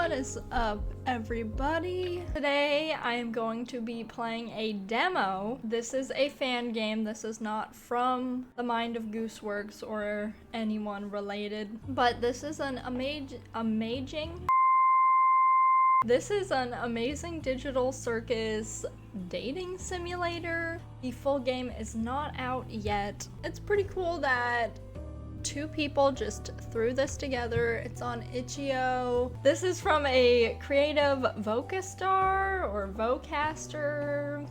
What is up, everybody? Today I am going to be playing a demo. This is a fan game. This is not from the Mind of Gooseworks or anyone related, but this is an Amazing Digital Circus dating simulator. The full game is not out yet. It's pretty cool that two people just threw this together. It's on itch.io. This is from a creative Vocastar or Vocaster.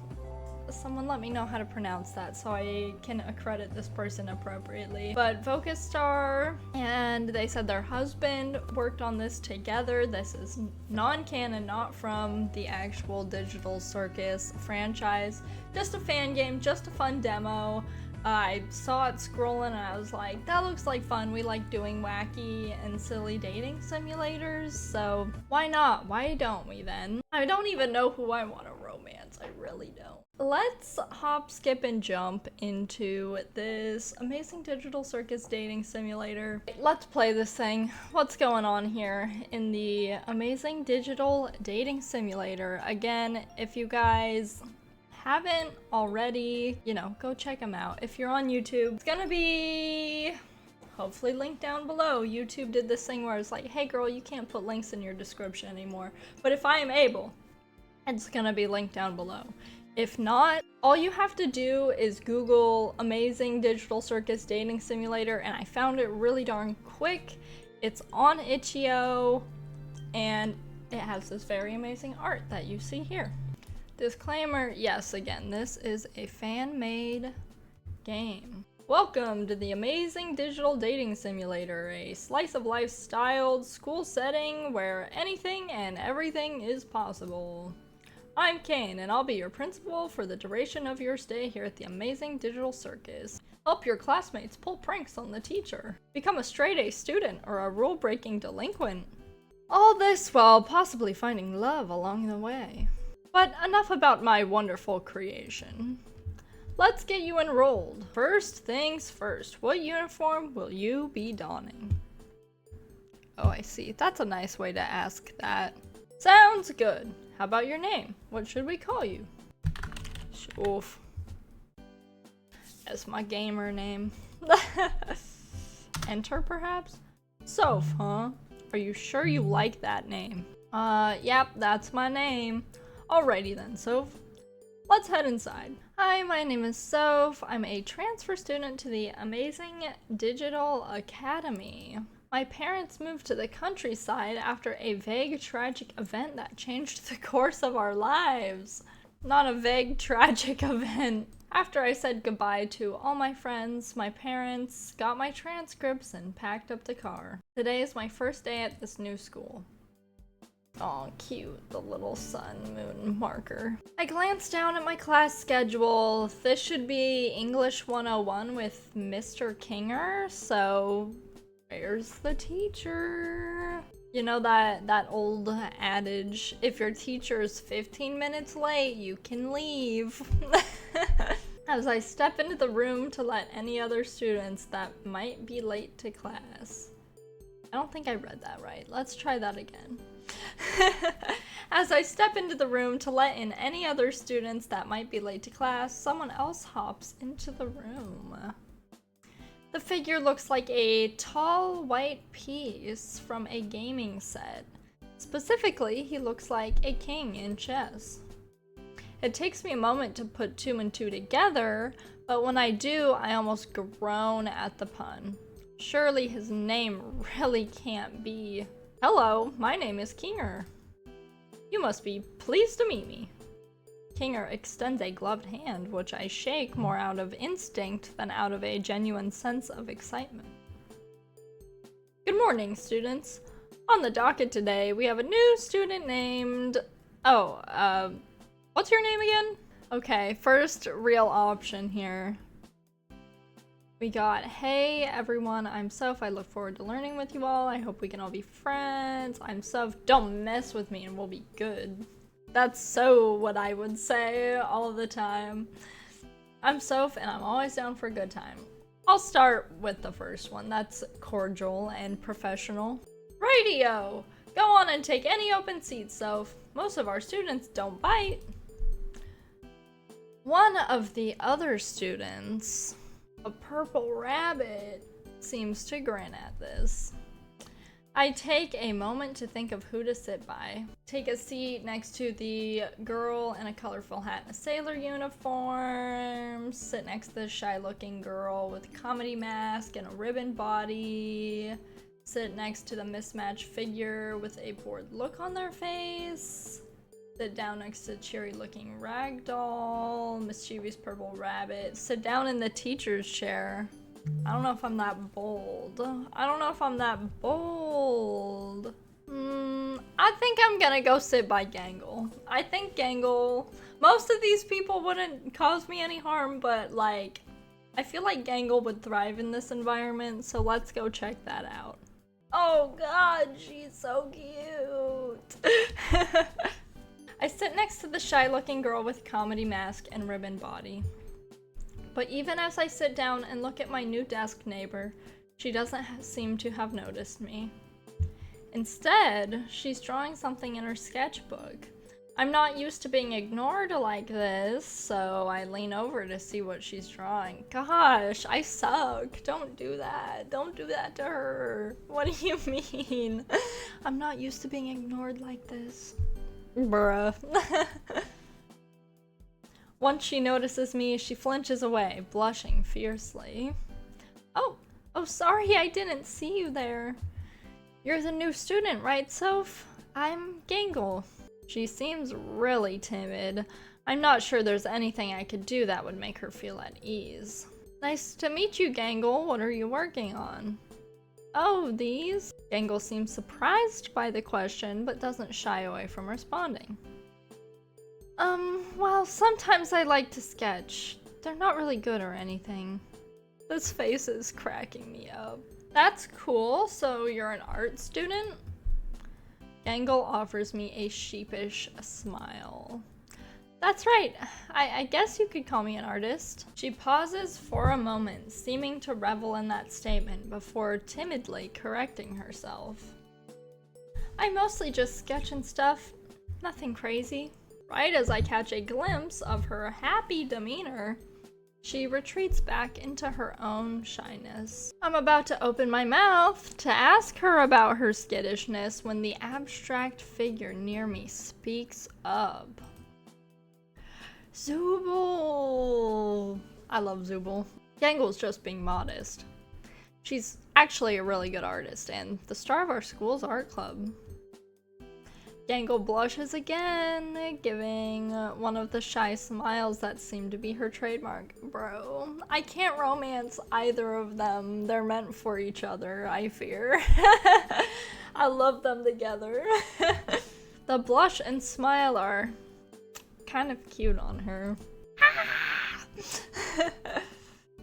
Someone let me know how to pronounce that so I can accredit this person appropriately. But Vocastar, and they said their husband worked on this together. This is non-canon, not from the actual Digital Circus franchise. Just a fan game, just a fun demo. I saw it scrolling and I was like, that looks like fun. We like doing wacky and silly dating simulators, so why not? Why don't we then? I don't even know who I want to romance. I really don't. Let's hop, skip, and jump into this Amazing Digital Circus dating simulator. Let's play this thing. What's going on here in the Amazing Digital Dating Simulator? Again, if you guys haven't already, go check them out. If you're on YouTube, it's gonna be hopefully linked down below. YouTube did this thing where it's like, hey girl, you can't put links in your description anymore. But if I am able, it's gonna be linked down below. If not, all you have to do is Google Amazing Digital Circus Dating Simulator, and I found it really darn quick. It's on itch.io, and it has this very amazing art that you see here. Disclaimer, yes, again, this is a fan-made game. Welcome to the Amazing Digital Dating Simulator, a slice-of-life styled school setting where anything and everything is possible. I'm Kane, and I'll be your principal for the duration of your stay here at the Amazing Digital Circus. Help your classmates pull pranks on the teacher. Become a straight-A student or a rule-breaking delinquent. All this while possibly finding love along the way. But enough about my wonderful creation. Let's get you enrolled. First things first, what uniform will you be donning? Oh, I see. That's a nice way to ask that. Sounds good. How about your name? What should we call you? Oof. That's my gamer name. Enter, perhaps? Soph, huh? Are you sure you like that name? Yep, that's my name. Alrighty then, Soph. Let's head inside. Hi, my name is Soph. I'm a transfer student to the Amazing Digital Academy. My parents moved to the countryside after a vague, tragic event that changed the course of our lives. Not a vague, tragic event. After I said goodbye to all my friends, my parents got my transcripts and packed up the car. Today is my first day at this new school. Oh, cute, the little sun moon marker. I glanced down at my class schedule. This should be English 101 with Mr. Kinger, so where's the teacher? You know that old adage, if your teacher's 15 minutes late, you can leave. As I step into the room to let any other students that might be late to class. I don't think I read that right. Let's try that again. As I step into the room to let in any other students that might be late to class, someone else hops into the room. The figure looks like a tall white piece from a gaming set. Specifically, he looks like a king in chess. It takes me a moment to put two and two together, but when I do, I almost groan at the pun. Surely his name really can't be... Hello, my name is Kinger. You must be pleased to meet me. Kinger extends a gloved hand, which I shake more out of instinct than out of a genuine sense of excitement. Good morning, students. On the docket today, we have a new student named... what's your name again? Okay, first real option here. We got, hey everyone, I'm Soph. I look forward to learning with you all. I hope we can all be friends. I'm Soph. Don't mess with me and we'll be good. That's so what I would say all the time. I'm Soph and I'm always down for a good time. I'll start with the first one. That's cordial and professional. Radio! Go on and take any open seats, so most of our students don't bite. One of the other students, a purple rabbit, seems to grin at this. I take a moment to think of who to sit by. Take a seat next to the girl in a colorful hat and a sailor uniform. Sit next to the shy-looking girl with a comedy mask and a ribbon body. Sit next to the mismatched figure with a bored look on their face. Sit down next to the cheery-looking ragdoll, mischievous purple rabbit. Sit down in the teacher's chair. I don't know if I'm that bold. I think I'm gonna go sit by Gangle. I think Gangle, most of these people wouldn't cause me any harm, but like, I feel like Gangle would thrive in this environment, so let's go check that out. Oh god, she's so cute. I sit next to the shy-looking girl with a comedy mask and ribbon body. But even as I sit down and look at my new desk neighbor, she doesn't seem to have noticed me. Instead, she's drawing something in her sketchbook. I'm not used to being ignored like this, so I lean over to see what she's drawing. Gosh, I suck. Don't do that. Don't do that to her. What do you mean? I'm not used to being ignored like this. Bruh. Once she notices me, she flinches away, blushing fiercely. Oh, sorry, I didn't see you there. You're the new student, right, Soph? I'm Gangle. She seems really timid. I'm not sure there's anything I could do that would make her feel at ease. Nice to meet you, Gangle. What are you working on? Oh, these? Gangle seems surprised by the question, but doesn't shy away from responding. Well, sometimes I like to sketch. They're not really good or anything. This face is cracking me up. That's cool, so you're an art student? Gangle offers me a sheepish smile. That's right, I guess you could call me an artist. She pauses for a moment, seeming to revel in that statement before timidly correcting herself. I mostly just sketch and stuff, nothing crazy. Right as I catch a glimpse of her happy demeanor, she retreats back into her own shyness. I'm about to open my mouth to ask her about her skittishness when the abstract figure near me speaks up. Zooble! I love Zooble. Gangle's just being modest. She's actually a really good artist and the star of our school's art club. Gangle blushes again, giving one of the shy smiles that seem to be her trademark. Bro, I can't romance either of them. They're meant for each other, I fear. I love them together. The blush and smile are kind of cute on her.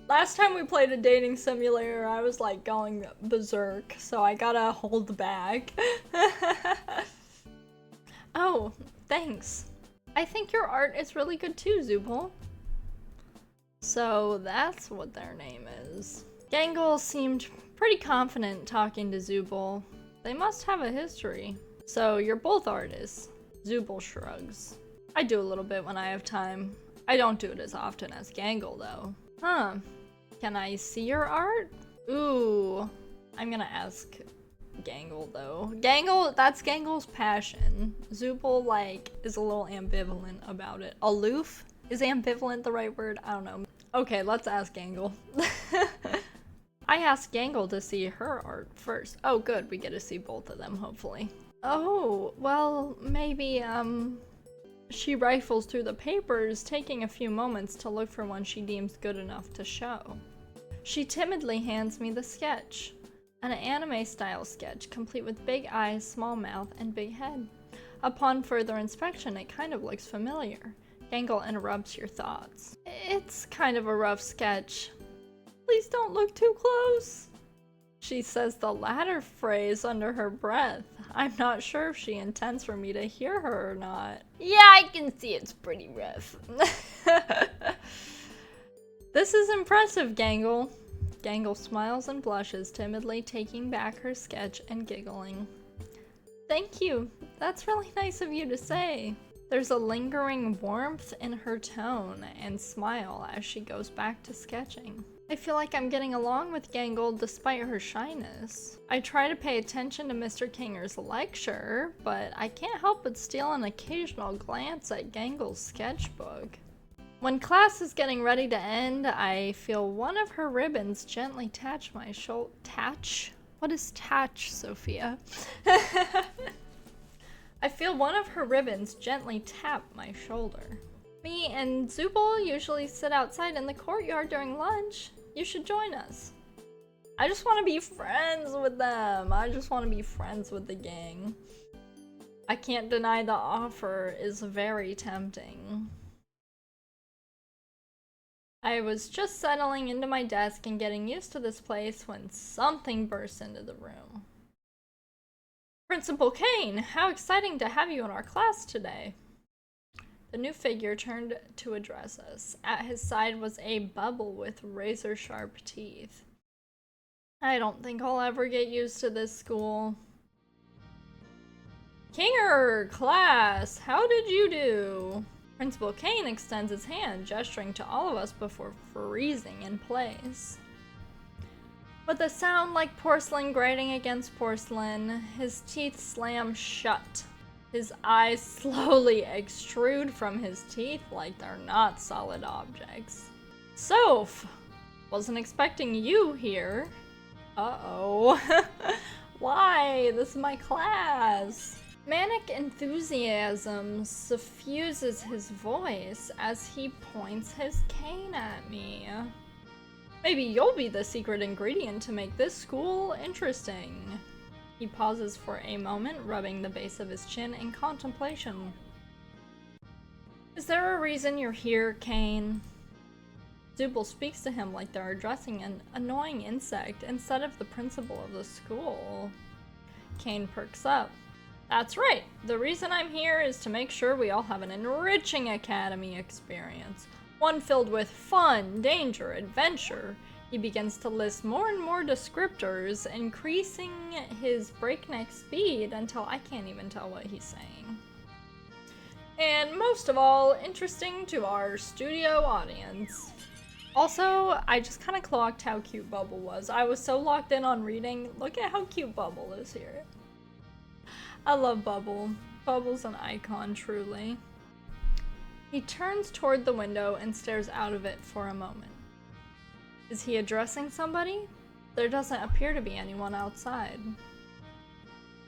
Last time we played a dating simulator, I was like going berserk, so I gotta hold back. Oh, thanks. I think your art is really good too, Zooble. So that's what their name is. Gangle seemed pretty confident talking to Zooble. They must have a history. So you're both artists. Zooble shrugs. I do a little bit when I have time. I don't do it as often as Gangle though. Huh. Can I see your art? Ooh. I'm gonna ask Gangle though. Gangle, that's Gangle's passion. Zooble like is a little ambivalent about it. Aloof? Is ambivalent the right word? I don't know. Okay, let's ask Gangle. I asked Gangle to see her art first. Oh good, we get to see both of them hopefully. Oh, well maybe she rifles through the papers, taking a few moments to look for one she deems good enough to show. She timidly hands me the sketch. An anime-style sketch, complete with big eyes, small mouth, and big head. Upon further inspection, it kind of looks familiar. Gangle interrupts your thoughts. It's kind of a rough sketch. Please don't look too close. She says the latter phrase under her breath. I'm not sure if she intends for me to hear her or not. Yeah, I can see it's pretty rough. This is impressive, Gangle. Gangle smiles and blushes, timidly taking back her sketch and giggling. Thank you. That's really nice of you to say. There's a lingering warmth in her tone and smile as she goes back to sketching. I feel like I'm getting along with Gangle despite her shyness. I try to pay attention to Mr. Kinger's lecture, but I can't help but steal an occasional glance at Gangle's sketchbook. When class is getting ready to end, I feel one of her ribbons gently touch my shoulder. Touch? What is touch, Sophia? I feel one of her ribbons gently tap my shoulder. Me and Zubul usually sit outside in the courtyard during lunch. You should join us. I just want to be friends with them. I just want to be friends with the gang. I can't deny the offer is very tempting. I was just settling into my desk and getting used to this place when something burst into the room. Principal Kane, how exciting to have you in our class today. The new figure turned to address us. At his side was a bubble with razor-sharp teeth. I don't think I'll ever get used to this school. Kinger, class, how did you do? Principal Kane extends his hand, gesturing to all of us before freezing in place. With a sound like porcelain grating against porcelain, his teeth slam shut. His eyes slowly extrude from his teeth like they're not solid objects. Soph! Wasn't expecting you here. Uh-oh. Why? This is my class. Manic enthusiasm suffuses his voice as he points his cane at me. Maybe you'll be the secret ingredient to make this school interesting. He pauses for a moment, rubbing the base of his chin in contemplation. Is there a reason you're here, Kane? Zubul speaks to him like they're addressing an annoying insect instead of the principal of the school. Kane perks up. That's right. The reason I'm here is to make sure we all have an enriching academy experience. One filled with fun, danger, adventure. He begins to list more and more descriptors, increasing his breakneck speed until I can't even tell what he's saying. And most of all, interesting to our studio audience. Also, I just kind of clocked how cute Bubble was. I was so locked in on reading. Look at how cute Bubble is here. I love Bubble. Bubble's an icon, truly. He turns toward the window and stares out of it for a moment. Is he addressing somebody? There doesn't appear to be anyone outside.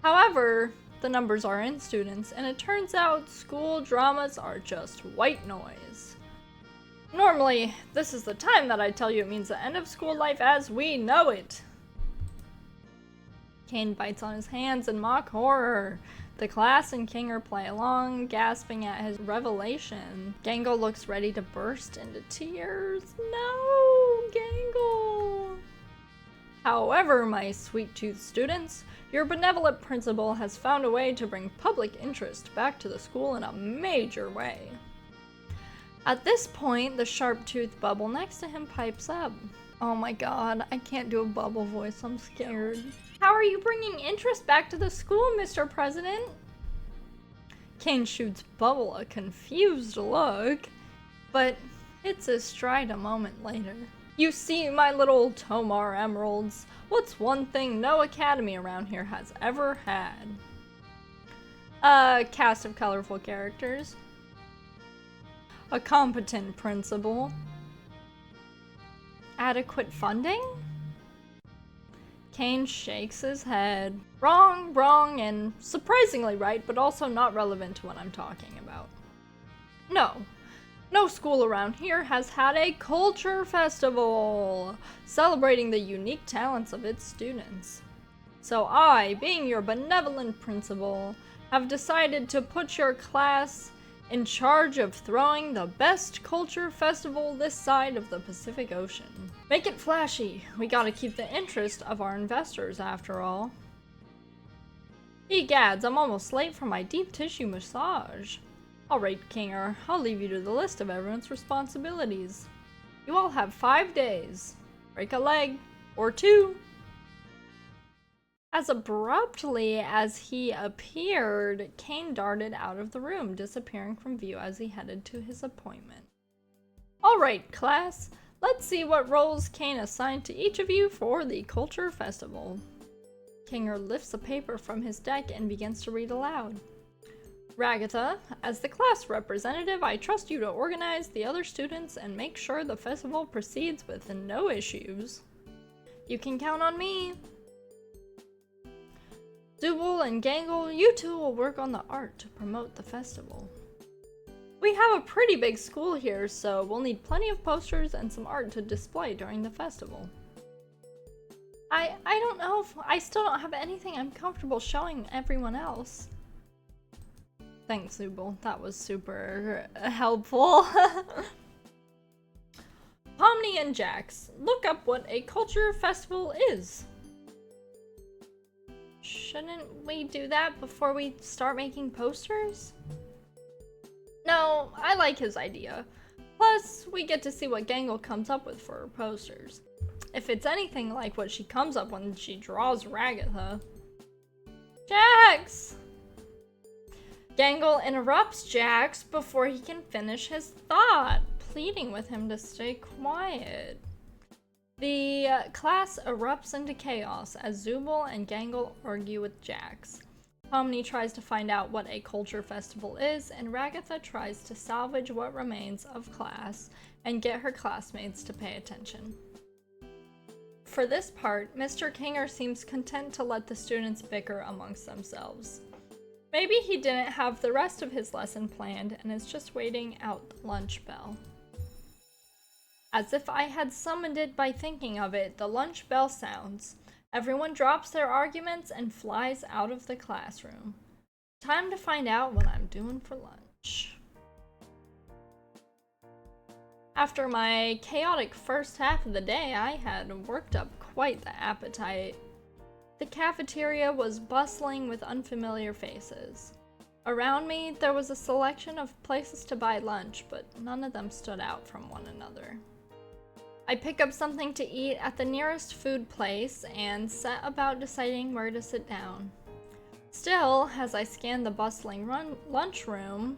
However, the numbers are in students, and it turns out school dramas are just white noise. Normally, this is the time that I tell you it means the end of school life as we know it. Kane bites on his hands in mock horror. The class and Kinger play along, gasping at his revelation. Gangle looks ready to burst into tears. No, Gangle! However, my sweet-toothed students, your benevolent principal has found a way to bring public interest back to the school in a major way. At this point, the sharp-toothed Bubble next to him pipes up. Oh my god, I can't do a Bubble voice, I'm scared. How are you bringing interest back to the school, Mr. President? Kane shoots Bubble a confused look, but hits his stride a moment later. You see, my little Tomar Emeralds, what's one thing no academy around here has ever had? A cast of colorful characters. A competent principal. Adequate funding? Kane shakes his head. Wrong, wrong, and surprisingly right, but also not relevant to what I'm talking about. No school around here has had a culture festival, celebrating the unique talents of its students. So I, being your benevolent principal, have decided to put your class in charge of throwing the best culture festival this side of the Pacific Ocean. Make it flashy. We gotta keep the interest of our investors after all. Egads, I'm almost late for my deep tissue massage. Alright, Kinger, I'll leave you to the list of everyone's responsibilities. You all have 5 days. Break a leg, or 2. As abruptly as he appeared, Kane darted out of the room, disappearing from view as he headed to his appointment. Alright, class, let's see what roles Kane assigned to each of you for the Culture Festival. Kinger lifts a paper from his deck and begins to read aloud. Ragatha, as the class representative, I trust you to organize the other students and make sure the festival proceeds with no issues. You can count on me. Zubul and Gangle, you two will work on the art to promote the festival. We have a pretty big school here, so we'll need plenty of posters and some art to display during the festival. I don't know if I still don't have anything I'm comfortable showing everyone else. Thanks, Zubul. That was super helpful. Pomni and Jax, look up what a culture festival is. Shouldn't we do that before we start making posters? No, I like his idea. Plus, we get to see what Gangle comes up with for her posters. If it's anything like what she comes up when she draws Ragatha. Jax! Gangle interrupts Jax before he can finish his thought, pleading with him to stay quiet. The class erupts into chaos as Zubul and Gangle argue with Jax. Pomni tries to find out what a culture festival is, and Ragatha tries to salvage what remains of class and get her classmates to pay attention. For this part, Mr. Kinger seems content to let the students bicker amongst themselves. Maybe he didn't have the rest of his lesson planned and is just waiting out the lunch bell. As if I had summoned it by thinking of it, the lunch bell sounds. Everyone drops their arguments and flies out of the classroom. Time to find out what I'm doing for lunch. After my chaotic first half of the day, I had worked up quite the appetite. The cafeteria was bustling with unfamiliar faces. Around me, there was a selection of places to buy lunch, but none of them stood out from one another. I pick up something to eat at the nearest food place and set about deciding where to sit down. Still, as I scan the bustling lunchroom,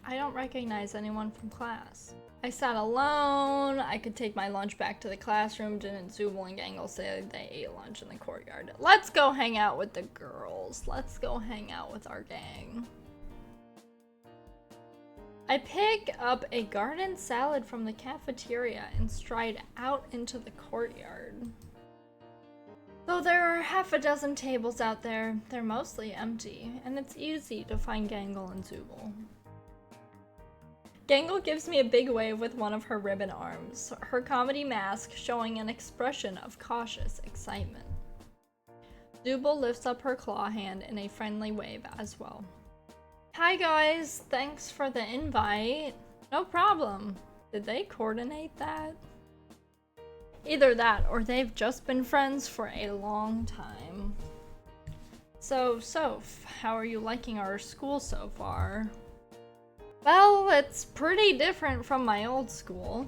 I don't recognize anyone from class. I sat alone. I could take my lunch back to the classroom. Didn't Zubul and Gangle say they ate lunch in the courtyard? Let's go hang out with the girls. Let's go hang out with our gang. I pick up a garden salad from the cafeteria and stride out into the courtyard. Though there are half a dozen tables out there, they're mostly empty, and it's easy to find Gangle and Zubul. Gangle gives me a big wave with one of her ribbon arms, her comedy mask showing an expression of cautious excitement. Zubul lifts up her claw hand in a friendly wave as well. Hi guys, thanks for the invite. No problem. Did they coordinate that? Either that or they've just been friends for a long time. So, Soph, how are you liking our school so far? Well, it's pretty different from my old school.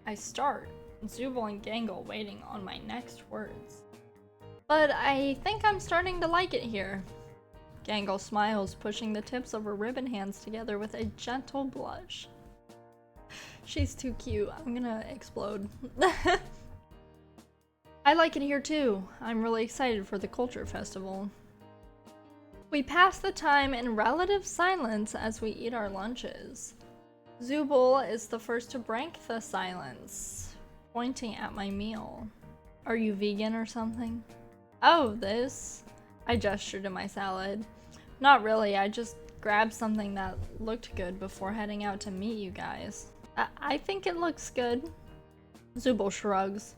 I start, Zubul and Gangle waiting on my next words. But I think I'm starting to like it here. Gangle smiles, pushing the tips of her ribbon hands together with a gentle blush. She's too cute. I'm gonna explode. I like it here too. I'm really excited for the culture festival. We pass the time in relative silence as we eat our lunches. Zubul is the first to break the silence, pointing at my meal. Are you vegan or something? Oh, this? I gestured to my salad. Not really, I just grabbed something that looked good before heading out to meet you guys. I think it looks good. Zubul shrugs.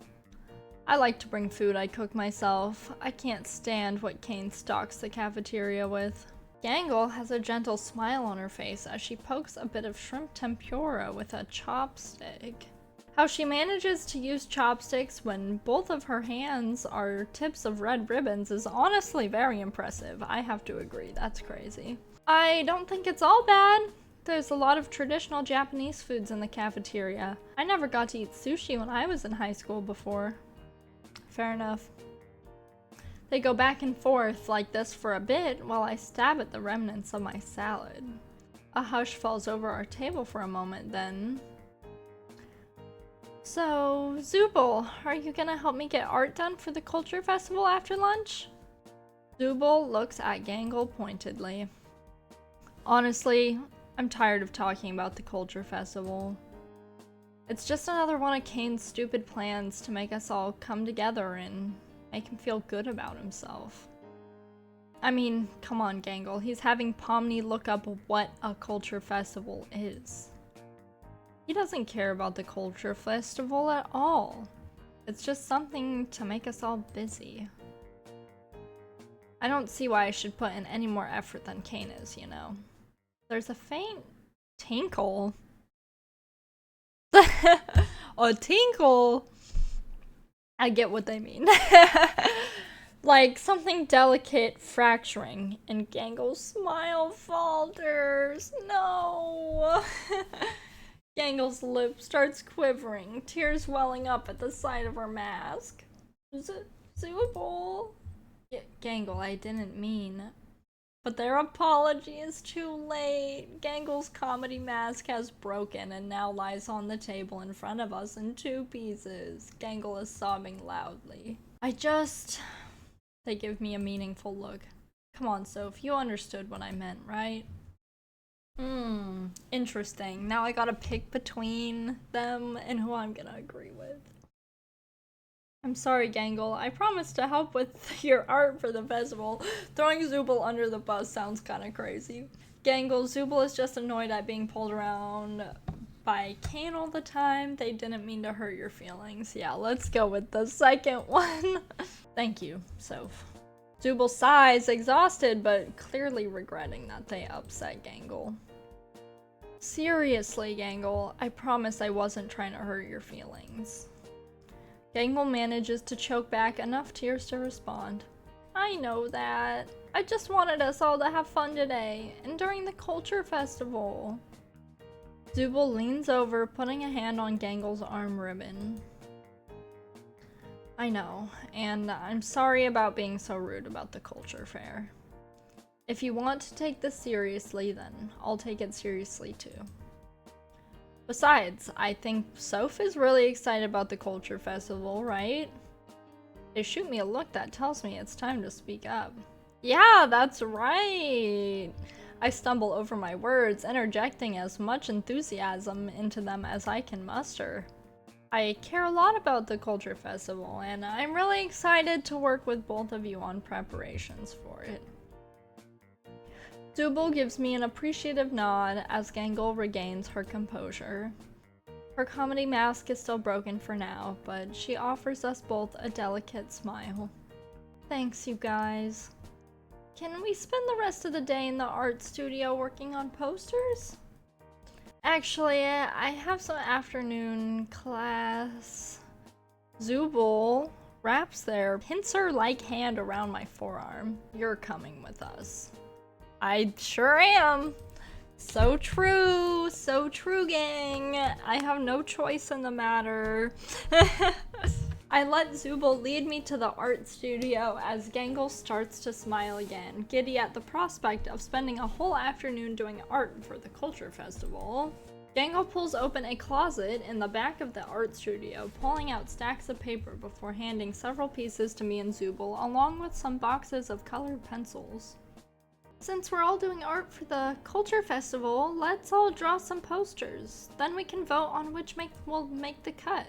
I like to bring food I cook myself. I can't stand what Kane stocks the cafeteria with. Gangle has a gentle smile on her face as she pokes a bit of shrimp tempura with a chopstick. How she manages to use chopsticks when both of her hands are tips of red ribbons is honestly very impressive. I have to agree, that's crazy. I don't think it's all bad. There's a lot of traditional Japanese foods in the cafeteria. I never got to eat sushi when I was in high school before. Fair enough. They go back and forth like this for a bit while I stab at the remnants of my salad. A hush falls over our table for a moment, then... So, Zubul, are you gonna help me get art done for the culture festival after lunch? Zubul looks at Gangle pointedly. Honestly, I'm tired of talking about the culture festival. It's just another one of Kane's stupid plans to make us all come together and make him feel good about himself. I mean, come on, Gangle. He's having Pomni look up what a culture festival is. He doesn't care about the culture festival at all. It's just something to make us all busy. I don't see why I should put in any more effort than Kane is, you know. There's a faint tinkle. A tinkle? I get what they mean. Like something delicate fracturing, and Gangle's smile falters. No! Gangle's lip starts quivering, tears welling up at the side of her mask. Zubul? Gangle, I didn't mean. But their apology is too late. Gangle's comedy mask has broken and now lies on the table in front of us in 2 pieces. Gangle is sobbing loudly. They give me a meaningful look. Come on, Soph, you understood what I meant, right? Interesting. Now I gotta pick between them and who I'm gonna agree with. I'm sorry, Gangle. I promised to help with your art for the festival. Throwing Zubul under the bus sounds kinda crazy. Gangle, Zubul is just annoyed at being pulled around by Kane all the time. They didn't mean to hurt your feelings. Yeah, let's go with the second one. Thank you, Soph. Zubul sighs, exhausted, but clearly regretting that they upset Gangle. Seriously, Gangle, I promise I wasn't trying to hurt your feelings. Gangle manages to choke back enough tears to respond. I know that. I just wanted us all to have fun today, and during the culture festival. Zubul leans over, putting a hand on Gangle's arm ribbon. I know, and I'm sorry about being so rude about the culture fair. If you want to take this seriously, then I'll take it seriously too. Besides, I think Soph is really excited about the culture festival, right? They shoot me a look that tells me it's time to speak up. Yeah, that's right! I stumble over my words, interjecting as much enthusiasm into them as I can muster. I care a lot about the culture festival, and I'm really excited to work with both of you on preparations for it. Zubul gives me an appreciative nod as Gangle regains her composure. Her comedy mask is still broken for now, but she offers us both a delicate smile. Thanks, you guys. Can we spend the rest of the day in the art studio working on posters? Actually, I have some afternoon class. Zubul wraps their pincer-like hand around my forearm. You're coming with us. I sure am. So true, gang. I have no choice in the matter. I let Zubul lead me to the art studio as Gangle starts to smile again, giddy at the prospect of spending a whole afternoon doing art for the culture festival. Gangle pulls open a closet in the back of the art studio, pulling out stacks of paper before handing several pieces to me and Zubul, along with some boxes of colored pencils. Since we're all doing art for the culture festival, let's all draw some posters. Then we can vote on which will make the cut.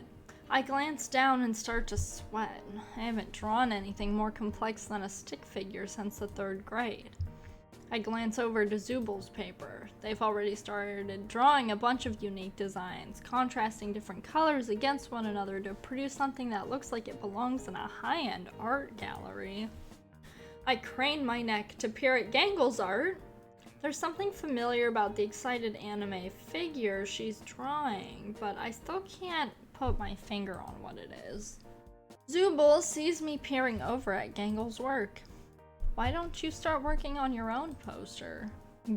I glance down and start to sweat. I haven't drawn anything more complex than a stick figure since the 3rd grade. I glance over to Zubul's paper. They've already started drawing a bunch of unique designs, contrasting different colors against one another to produce something that looks like it belongs in a high-end art gallery. I crane my neck to peer at Gangle's art. There's something familiar about the excited anime figure she's drawing, but I still can't put my finger on what it is. Zubul sees me peering over at Gangle's work. Why don't you start working on your own poster?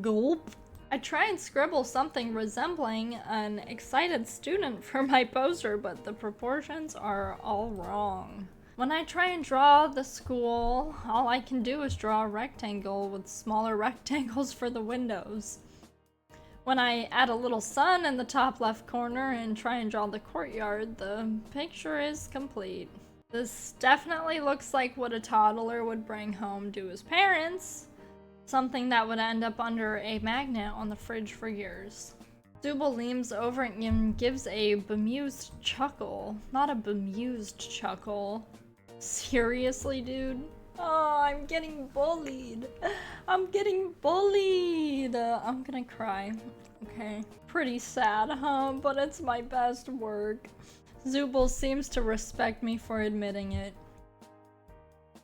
Gulp. I try and scribble something resembling an excited student for my poster, but the proportions are all wrong. When I try and draw the school, all I can do is draw a rectangle with smaller rectangles for the windows. When I add a little sun in the top left corner and try and draw the courtyard, the picture is complete. This definitely looks like what a toddler would bring home to his parents. Something that would end up under a magnet on the fridge for years. Zubul leans over and gives a bemused chuckle. Not a bemused chuckle. Seriously, dude? Oh, I'm getting bullied. I'm getting bullied. I'm gonna cry. Okay. Pretty sad, huh? But it's my best work. Zubul seems to respect me for admitting it.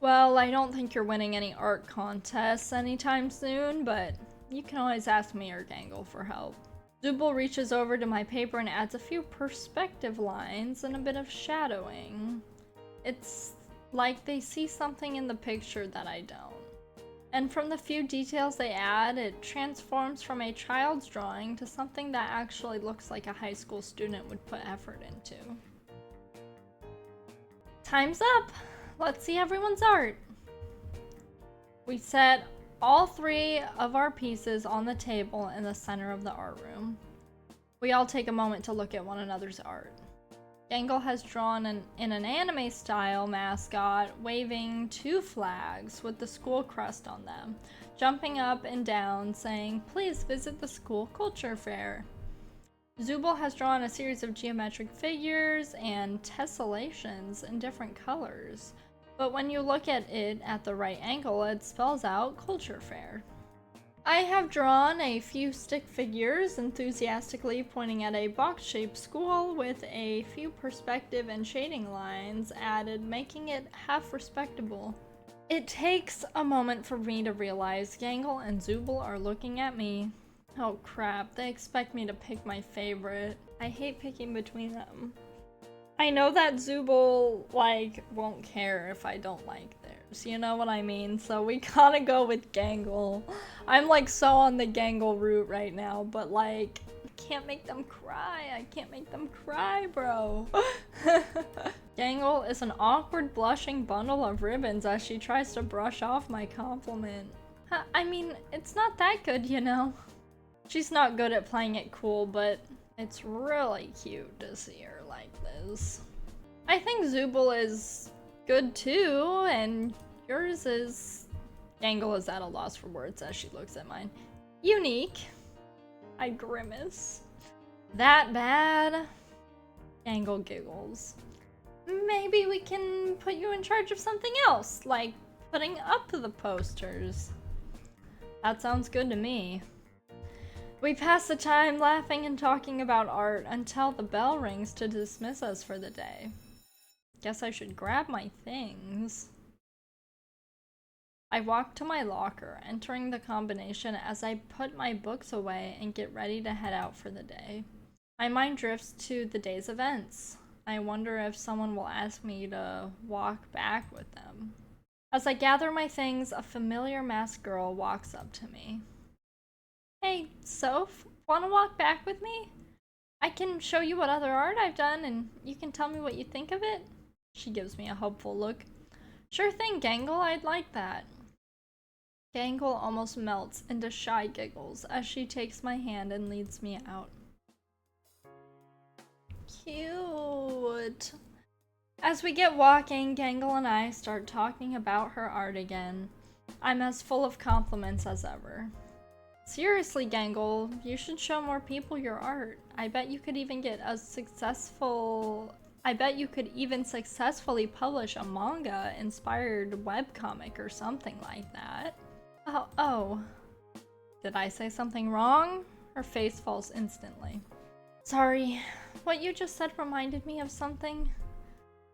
Well, I don't think you're winning any art contests anytime soon, but you can always ask me or Gangle for help. Zubul reaches over to my paper and adds a few perspective lines and a bit of shadowing. It's like they see something in the picture that I don't. And from the few details they add, it transforms from a child's drawing to something that actually looks like a high school student would put effort into. Time's up! Let's see everyone's art! We set all 3 of our pieces on the table in the center of the art room. We all take a moment to look at one another's art. Gangle has drawn in an anime-style mascot waving 2 flags with the school crest on them, jumping up and down saying, "Please visit the school culture fair." Zubul has drawn a series of geometric figures and tessellations in different colors, but when you look at it at the right angle, it spells out culture fair. I have drawn a few stick figures enthusiastically pointing at a box-shaped school with a few perspective and shading lines added, making it half respectable. It takes a moment for me to realize Gangle and Zubul are looking at me. Oh crap, they expect me to pick my favorite. I hate picking between them. I know that Zubul, won't care if I don't like theirs, you know what I mean? So we gotta go with Gangle. I'm so on the Gangle route right now, but I can't make them cry. I can't make them cry, bro. Gangle is an awkward blushing bundle of ribbons as she tries to brush off my compliment. I mean, it's not that good, you know? She's not good at playing it cool, but it's really cute to see her like this. I think Zubul is good too, and yours is... Gangle is at a loss for words as she looks at mine. Unique. I grimace. That bad? Gangle giggles. Maybe we can put you in charge of something else, like putting up the posters. That sounds good to me. We pass the time laughing and talking about art until the bell rings to dismiss us for the day. Guess I should grab my things. I walk to my locker, entering the combination as I put my books away and get ready to head out for the day. My mind drifts to the day's events. I wonder if someone will ask me to walk back with them. As I gather my things, a familiar masked girl walks up to me. Hey, Soph, wanna walk back with me? I can show you what other art I've done and you can tell me what you think of it? She gives me a hopeful look. Sure thing, Gangle, I'd like that. Gangle almost melts into shy giggles as she takes my hand and leads me out. Cute. As we get walking, Gangle and I start talking about her art again. I'm as full of compliments as ever. Seriously, Gangle, you should show more people your art. I bet you could even successfully publish a manga-inspired webcomic or something like that. Oh. Did I say something wrong? Her face falls instantly. Sorry, what you just said reminded me of something.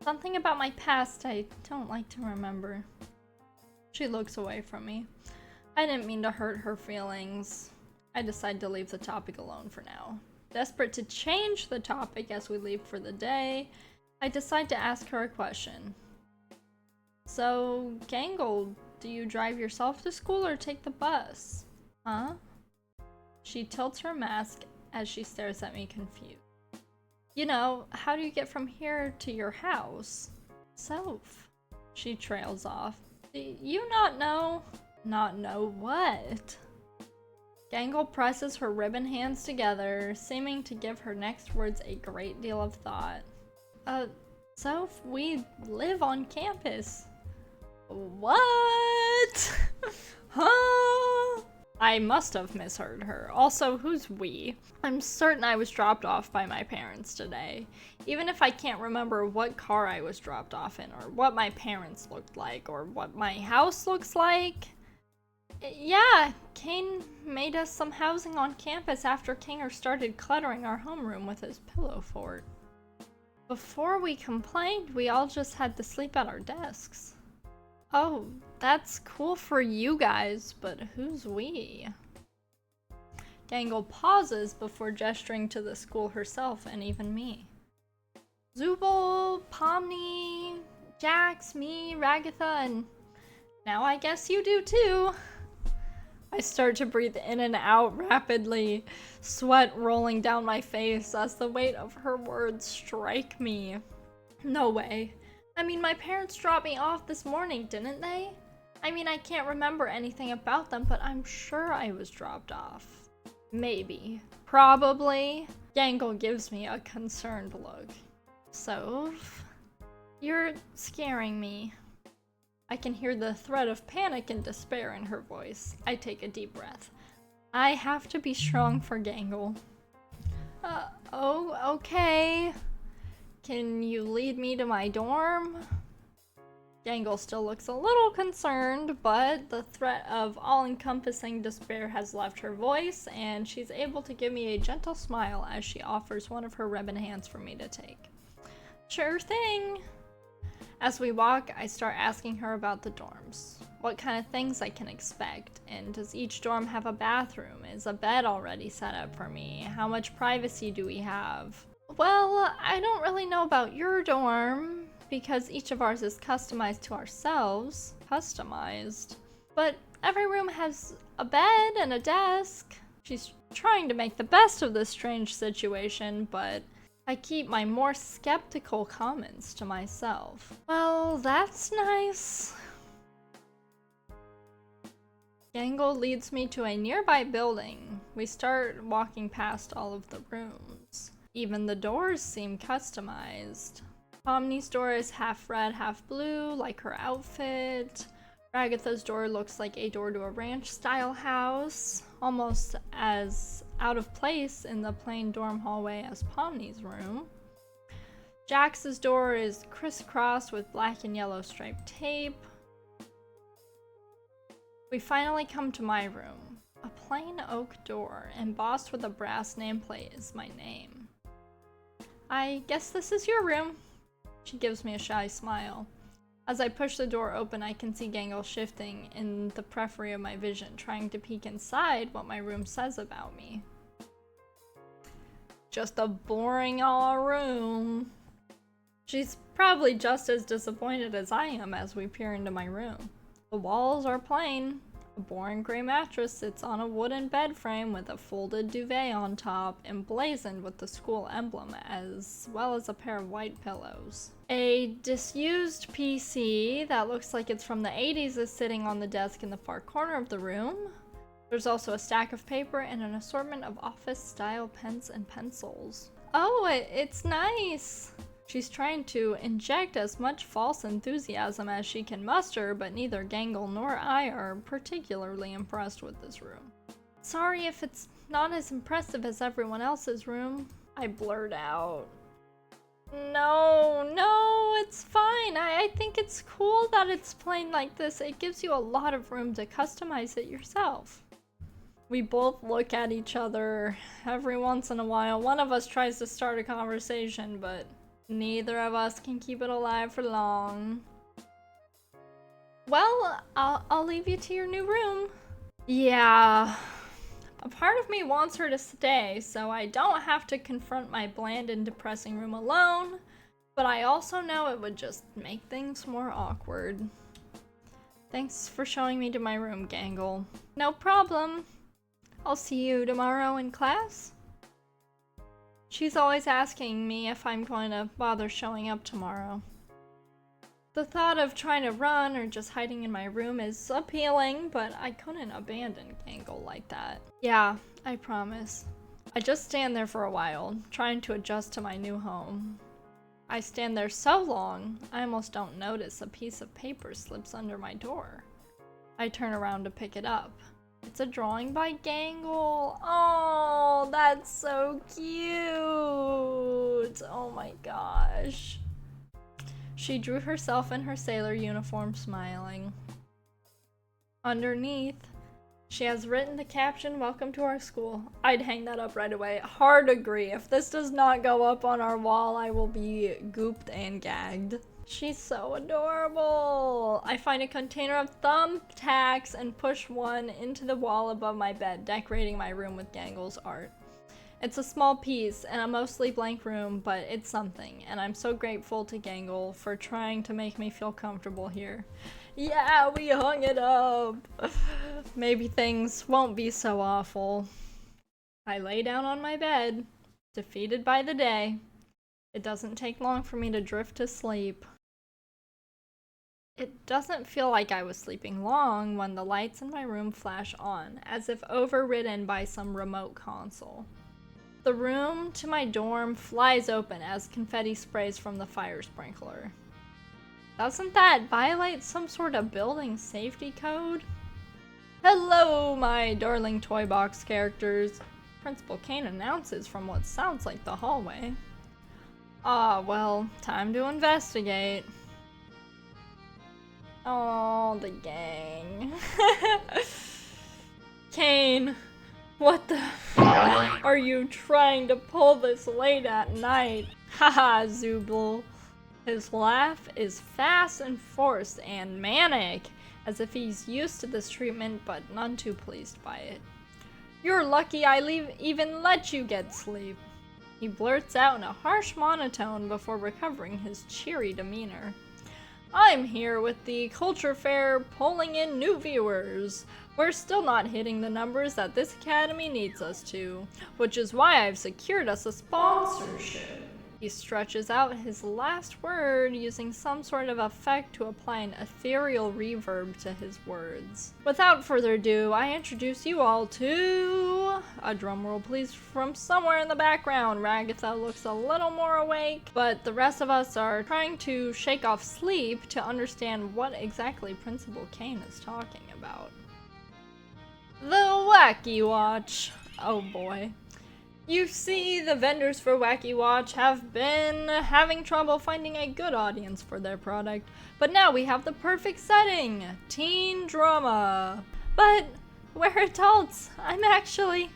Something about my past I don't like to remember. She looks away from me. I didn't mean to hurt her feelings. I decide to leave the topic alone for now. Desperate to change the topic as we leave for the day, I decide to ask her a question. So, Gangle, do you drive yourself to school or take the bus? Huh? She tilts her mask as she stares at me confused. You know, how do you get from here to your house? Soph. She trails off. Do you not know? Not know what? Gangle presses her ribbon hands together, seeming to give her next words a great deal of thought. So we live on campus. What? Huh? I must have misheard her. Also, who's we? I'm certain I was dropped off by my parents today. Even if I can't remember what car I was dropped off in, or what my parents looked like, or what my house looks like. Yeah, Kane made us some housing on campus after Kinger started cluttering our homeroom with his pillow fort. Before we complained, we all just had to sleep at our desks. Oh, that's cool for you guys, but who's we? Gangle pauses before gesturing to the school herself and even me. Zubul, Pomni, Jax, me, Ragatha, and now I guess you do too. I start to breathe in and out rapidly, sweat rolling down my face as the weight of her words strike me. No way. I mean, my parents dropped me off this morning, didn't they? I mean, I can't remember anything about them, but I'm sure I was dropped off. Maybe. Probably. Gangle gives me a concerned look. Soph, you're scaring me. I can hear the threat of panic and despair in her voice. I take a deep breath. I have to be strong for Gangle. Okay. Can you lead me to my dorm? Gangle still looks a little concerned, but the threat of all-encompassing despair has left her voice, and she's able to give me a gentle smile as she offers one of her ribbon hands for me to take. Sure thing! As we walk, I start asking her about the dorms. What kind of things I can expect, and does each dorm have a bathroom? Is a bed already set up for me? How much privacy do we have? Well, I don't really know about your dorm, because each of ours is customized to ourselves. Customized. But every room has a bed and a desk. She's trying to make the best of this strange situation, but I keep my more skeptical comments to myself. Well, that's nice. Gangle leads me to a nearby building. We start walking past all of the rooms. Even the doors seem customized. Pomni's door is half red, half blue, like her outfit. Ragatha's door looks like a door to a ranch-style house, almost as out of place in the plain dorm hallway as Pomni's room. Jax's door is crisscrossed with black and yellow striped tape. We finally come to my room. A plain oak door, embossed with a brass nameplate, is my name. I guess this is your room. She gives me a shy smile. As I push the door open, I can see Gangle shifting in the periphery of my vision, trying to peek inside what my room says about me. Just a boring room. She's probably just as disappointed as I am as we peer into my room. The walls are plain. A boring gray mattress sits on a wooden bed frame with a folded duvet on top, emblazoned with the school emblem, as well as a pair of white pillows. A disused PC that looks like it's from the 80s is sitting on the desk in the far corner of the room. There's also a stack of paper and an assortment of office-style pens and pencils. Oh, it's nice! She's trying to inject as much false enthusiasm as she can muster, but neither Gangle nor I are particularly impressed with this room. Sorry if it's not as impressive as everyone else's room, I blurt out. No, it's fine. I think it's cool that it's plain like this. It gives you a lot of room to customize it yourself. We both look at each other. Every once in a while, one of us tries to start a conversation, but neither of us can keep it alive for long. Well, I'll leave you to your new room. Yeah. A part of me wants her to stay, so I don't have to confront my bland and depressing room alone, but I also know it would just make things more awkward. Thanks for showing me to my room, Gangle. No problem. I'll see you tomorrow in class. She's always asking me if I'm going to bother showing up tomorrow. The thought of trying to run or just hiding in my room is appealing, but I couldn't abandon Gangle like that. Yeah, I promise. I just stand there for a while, trying to adjust to my new home. I stand there so long, I almost don't notice a piece of paper slips under my door. I turn around to pick it up. It's a drawing by Gangle. Oh, that's so cute. Oh my gosh. She drew herself in her sailor uniform, smiling. Underneath, she has written the caption, "Welcome to our school." I'd hang that up right away. Hard agree. If this does not go up on our wall, I will be gooped and gagged. She's so adorable. I find a container of thumbtacks and push one into the wall above my bed, decorating my room with Gangle's art. It's a small piece and a mostly blank room, but it's something, and I'm so grateful to Gangle for trying to make me feel comfortable here. Yeah, we hung it up! Maybe things won't be so awful. I lay down on my bed, defeated by the day. It doesn't take long for me to drift to sleep. It doesn't feel like I was sleeping long when the lights in my room flash on, as if overridden by some remote console. The room to my dorm flies open as confetti sprays from the fire sprinkler. Doesn't that violate some sort of building safety code? Hello, my darling toy box characters. Principal Kane announces from what sounds like the hallway. Ah, well, time to investigate. Oh, the gang. Kane, what the are you trying to pull this late at night? Haha, Zooble. His laugh is fast and forced and manic, as if he's used to this treatment but none too pleased by it. You're lucky I even let you get sleep. He blurts out in a harsh monotone before recovering his cheery demeanor. I'm here with the Culture Fair pulling in new viewers. We're still not hitting the numbers that this academy needs us to, which is why I've secured us a sponsorship. He stretches out his last word using some sort of effect to apply an ethereal reverb to his words. Without further ado, I introduce you all to... a drumroll please from somewhere in the background. Ragatha looks a little more awake, but the rest of us are trying to shake off sleep to understand what exactly Principal Kane is talking about. The Wacky Watch. Oh boy. You see, the vendors for Wacky Watch have been having trouble finding a good audience for their product, but now we have the perfect setting, teen drama. But we're adults. I'm actually...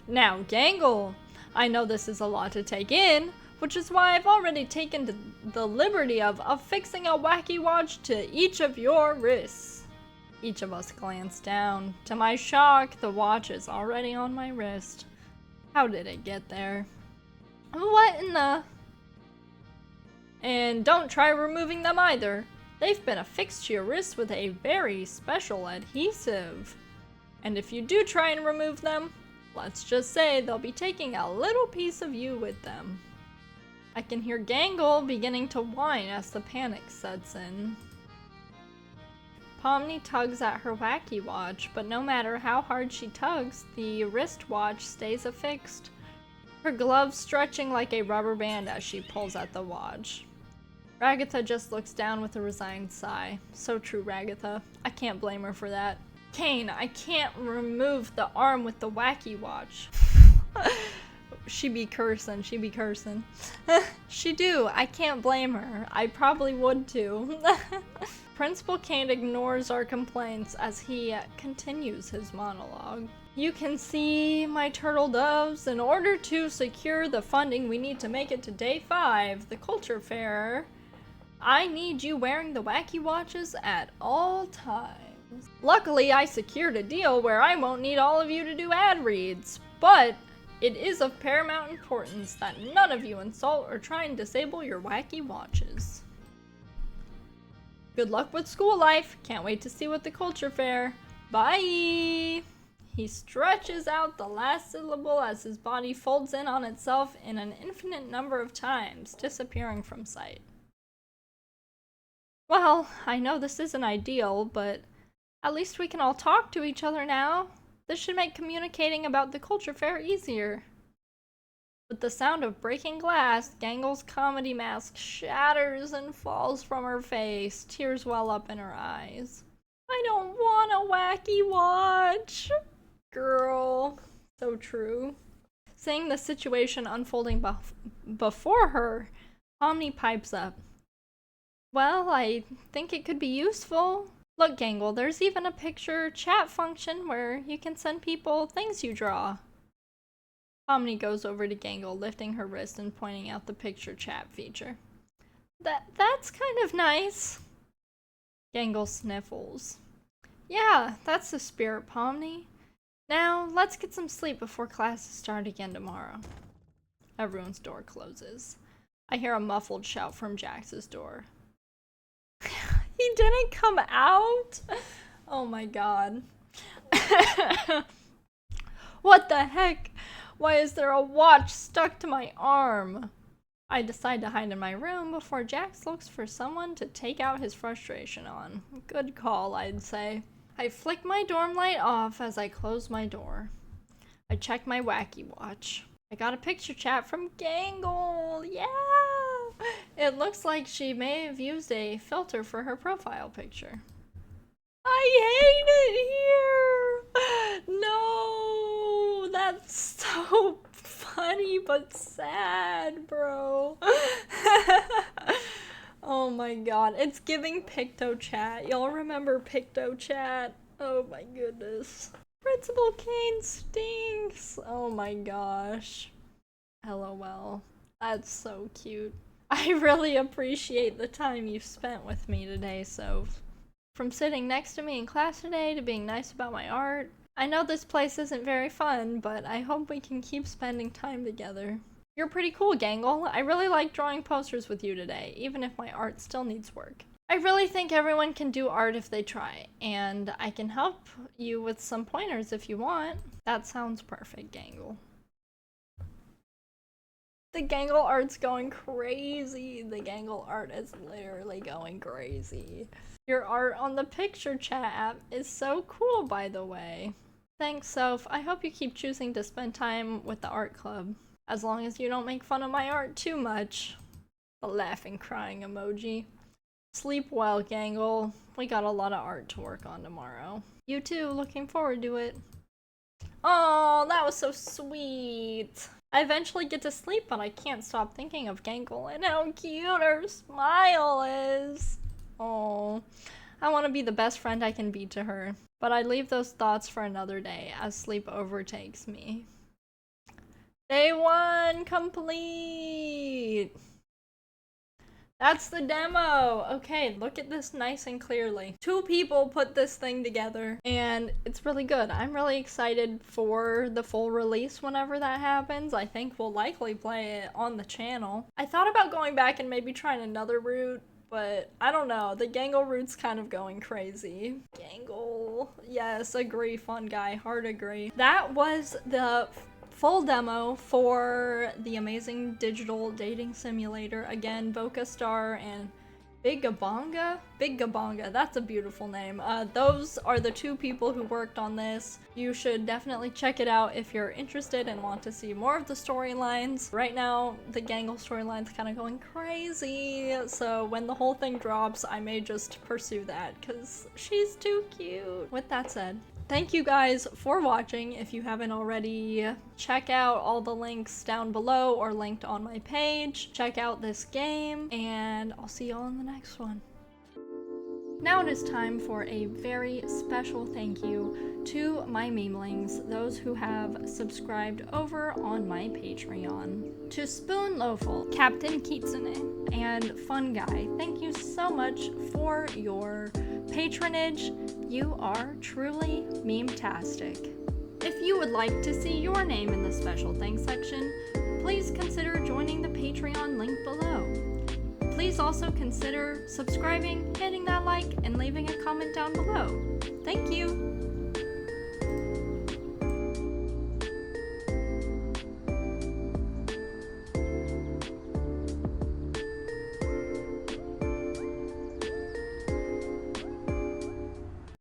Now, Gangle, I know this is a lot to take in, which is why I've already taken the liberty of affixing a Wacky Watch to each of your wrists. Each of us glanced down. To my shock, the watch is already on my wrist. How did it get there? What in the... And don't try removing them either. They've been affixed to your wrist with a very special adhesive. And if you do try and remove them, let's just say they'll be taking a little piece of you with them. I can hear Gangle beginning to whine as the panic sets in. Pomni tugs at her Wacky Watch, but no matter how hard she tugs, the wristwatch stays affixed, her gloves stretching like a rubber band as she pulls at the watch. Ragatha just looks down with a resigned sigh. So true, Ragatha. I can't blame her for that. Kane, I can't remove the arm with the Wacky Watch. She be cursing. She do. I can't blame her. I probably would too. Principal Kane ignores our complaints as he continues his monologue. You can see, my turtle doves, in order to secure the funding we need to make it to day 5, the Culture Fair, I need you wearing the Wacky Watches at all times. Luckily, I secured a deal where I won't need all of you to do ad reads, but it is of paramount importance that none of you insult or try and disable your Wacky Watches. Good luck with school life. Can't wait to see what the Culture Fair. Bye! He stretches out the last syllable as his body folds in on itself in an infinite number of times, disappearing from sight. Well, I know this isn't ideal, but at least we can all talk to each other now. This should make communicating about the culture fair easier. With the sound of breaking glass, Gangle's comedy mask shatters and falls from her face. Tears well up in her eyes. I don't want a wacky watch. Girl. So true. Seeing the situation unfolding before her, Omni pipes up. Well, I think it could be useful. Look, Gangle, there's even a picture chat function where you can send people things you draw. Omni goes over to Gangle, lifting her wrist and pointing out the picture chat feature. That's kind of nice. Gangle sniffles. Yeah, that's the spirit, Pomni. Now, let's get some sleep before classes start again tomorrow. Everyone's door closes. I hear a muffled shout from Jax's door. He didn't come out? Oh my god. What the heck? Why is there a watch stuck to my arm? I decide to hide in my room before Jax looks for someone to take out his frustration on. Good call, I'd say. I flick my dorm light off as I close my door. I check my wacky watch. I got a picture chat from Gangle! Yeah! It looks like she may have used a filter for her profile picture. I hate it here! No! That's so funny but sad, bro. Oh my god, it's giving PictoChat. Y'all remember PictoChat? Oh my goodness. Principal Kane stinks! Oh my gosh. LOL. That's so cute. I really appreciate the time you've spent with me today, Soph. From sitting next to me in class today to being nice about my art. I know this place isn't very fun, but I hope we can keep spending time together. You're pretty cool, Gangle. I really like drawing posters with you today, even if my art still needs work. I really think everyone can do art if they try, and I can help you with some pointers if you want. That sounds perfect, Gangle. The Gangle art's going crazy. The Gangle art is literally going crazy. Your art on the picture chat app is so cool, by the way. Thanks, Soph. I hope you keep choosing to spend time with the art club. As long as you don't make fun of my art too much. The laughing, crying emoji. Sleep well, Gangle. We got a lot of art to work on tomorrow. You too, looking forward to it. Oh, that was so sweet. I eventually get to sleep, but I can't stop thinking of Gangle and how cute her smile is. Oh, I want to be the best friend I can be to her. But I leave those thoughts for another day as sleep overtakes me. Day 1 complete! That's the demo! Okay, look at this nice and clearly. 2 people put this thing together, and it's really good. I'm really excited for the full release whenever that happens. I think we'll likely play it on the channel. I thought about going back and maybe trying another route, but I don't know. The Gangle route's kind of going crazy. Gangle. Yes, agree, fun guy. Hard agree. That was the full demo for the Amazing Digital Dating Simulator. Again, Vocastar and BigGabonga? BigGabonga, that's a beautiful name. Those are the 2 people who worked on this. You should definitely check it out if you're interested and want to see more of the storylines. Right now, the Gangle storyline's kind of going crazy, so when the whole thing drops, I may just pursue that, because she's too cute. With that said, thank you guys for watching. If you haven't already, check out all the links down below or linked on my page. Check out this game, and I'll see y'all in the next one. Now it is time for a very special thank you to my memelings, those who have subscribed over on my Patreon. To Spoon Loful, Captain Kitsune, and Fun Guy, thank you so much for your patronage. You are truly meme-tastic. If you would like to see your name in the special thanks section, please consider joining the Patreon link below. Please also consider subscribing, hitting that like, and leaving a comment down below. Thank you!